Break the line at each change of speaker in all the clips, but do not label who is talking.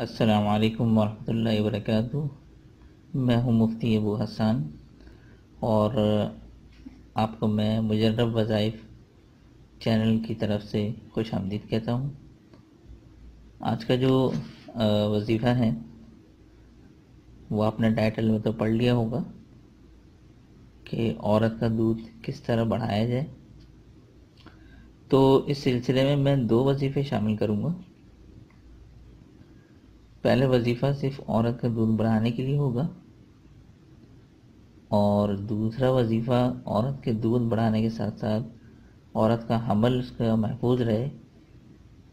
السلام علیکم ورحمۃ اللہ وبرکاتہ۔ میں ہوں مفتی ابو حسان اور آپ کو میں مجرب وظائف چینل کی طرف سے خوش آمدید کہتا ہوں۔ آج کا جو وظیفہ ہے وہ آپ نے ٹائٹل میں تو پڑھ لیا ہوگا کہ عورت کا دودھ کس طرح بڑھایا جائے۔ تو اس سلسلے میں 2 وظیفے شامل کروں گا۔ پہلے وظیفہ صرف عورت کا دودھ بڑھانے کے لیے ہوگا اور دوسرا وظیفہ عورت کے دودھ بڑھانے کے ساتھ ساتھ عورت کا حمل اس کا محفوظ رہے،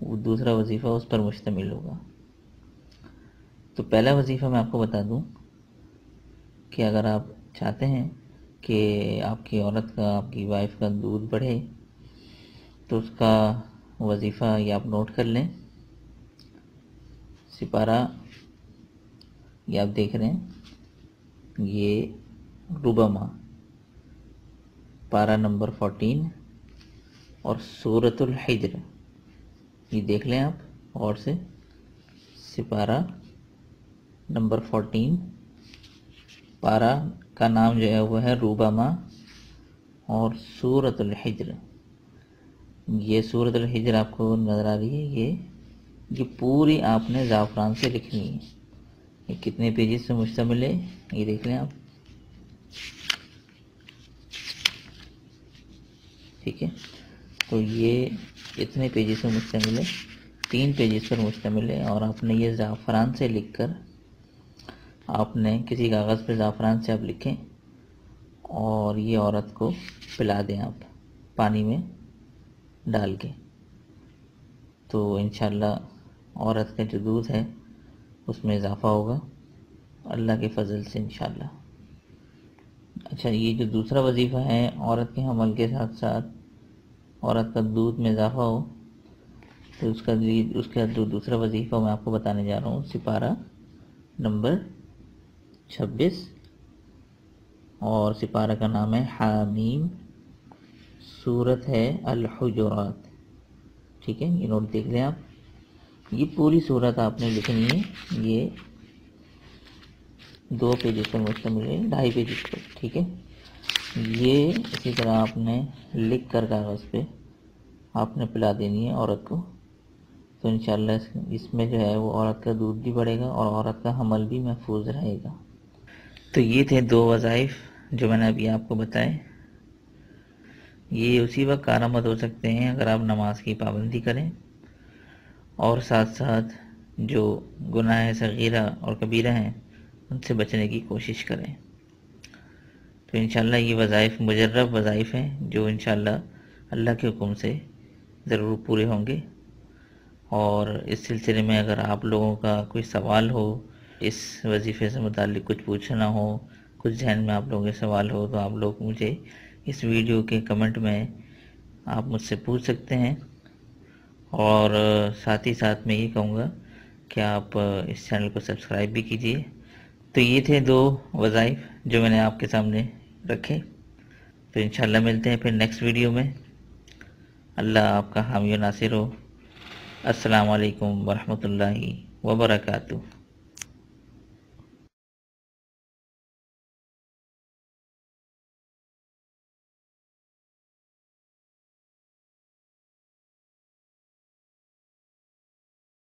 وہ دوسرا وظیفہ اس پر مشتمل ہوگا۔ تو پہلا وظیفہ میں آپ کو بتا دوں کہ اگر آپ چاہتے ہیں کہ آپ کی عورت کا، آپ کی وائف کا دودھ بڑھے تو اس کا وظیفہ یہ آپ نوٹ کر لیں۔ سپارہ یہ آپ دیکھ رہے ہیں، یہ ربما پارہ نمبر 14 اور سورۃ الحجر، یہ دیکھ لیں آپ غور سے۔ سپارہ نمبر 14، پارہ کا نام جو ہے وہ ہے ربما اور سورۃ الحجر۔ یہ سورۃ الحجر آپ کو نظر آ رہی ہے، یہ پوری آپ نے زعفران سے لکھنی ہے۔ یہ کتنے پیجز سے مشتمل ہے یہ دیکھ لیں آپ، ٹھیک ہے۔ تو یہ اتنے پیجز سے مشتمل ہے، 3 پیجز پر مشتمل ہے، اور آپ نے یہ زعفران سے لکھ کر، آپ نے کسی کاغذ پہ زعفران سے آپ لکھیں اور یہ عورت کو پلا دیں آپ پانی میں ڈال کے، تو انشاءاللہ عورت کا جو دودھ ہے اس میں اضافہ ہوگا اللہ کے فضل سے انشاءاللہ۔ اچھا، یہ جو دوسرا وظیفہ ہے عورت کے حمل کے ساتھ ساتھ عورت کا دودھ میں اضافہ ہو، تو اس کا جو دوسرا وظیفہ میں آپ کو بتانے جا رہا ہوں، سپارہ نمبر 26 اور سپارہ کا نام ہے حامیم، سورت ہے الحجرات، ٹھیک ہے۔ یہ نوٹ دیکھ لیں آپ، یہ پوری سورت آپ نے لکھنی ہے، یہ 2 پیجز پر مشتمل ہے، 2.5 پیجز پر، ٹھیک ہے۔ یہ اسی طرح آپ نے لکھ کر کاغذ پہ آپ نے پلا دینی ہے عورت کو، تو انشاءاللہ اس میں جو ہے وہ عورت کا دودھ بھی بڑھے گا اور عورت کا حمل بھی محفوظ رہے گا۔ تو یہ تھے 2 وظائف جو میں نے ابھی آپ کو بتائے۔ یہ اسی وقت کارآمد ہو سکتے ہیں اگر آپ نماز کی پابندی کریں اور ساتھ ساتھ جو گناہ صغیرہ اور کبیرہ ہیں ان سے بچنے کی کوشش کریں۔ تو انشاءاللہ یہ وظائف مجرب وظائف ہیں جو انشاءاللہ اللہ کے حکم سے ضرور پورے ہوں گے۔ اور اس سلسلے میں اگر آپ لوگوں کا کوئی سوال ہو، اس وظیفے سے متعلق کچھ پوچھنا ہو، کچھ ذہن میں آپ لوگوں کے سوال ہو، تو آپ لوگ مجھے اس ویڈیو کے کمنٹ میں آپ مجھ سے پوچھ سکتے ہیں۔ اور ساتھ ہی ساتھ میں یہ کہوں گا کہ آپ اس چینل کو سبسکرائب بھی کیجیے۔ تو یہ تھے 2 وظائف جو میں نے آپ کے سامنے رکھے۔ تو انشاءاللہ ملتے ہیں پھر نیکسٹ ویڈیو میں۔ اللہ آپ کا حامی و ناصر ہو۔ السلام علیکم ورحمۃ اللہ وبرکاتہ۔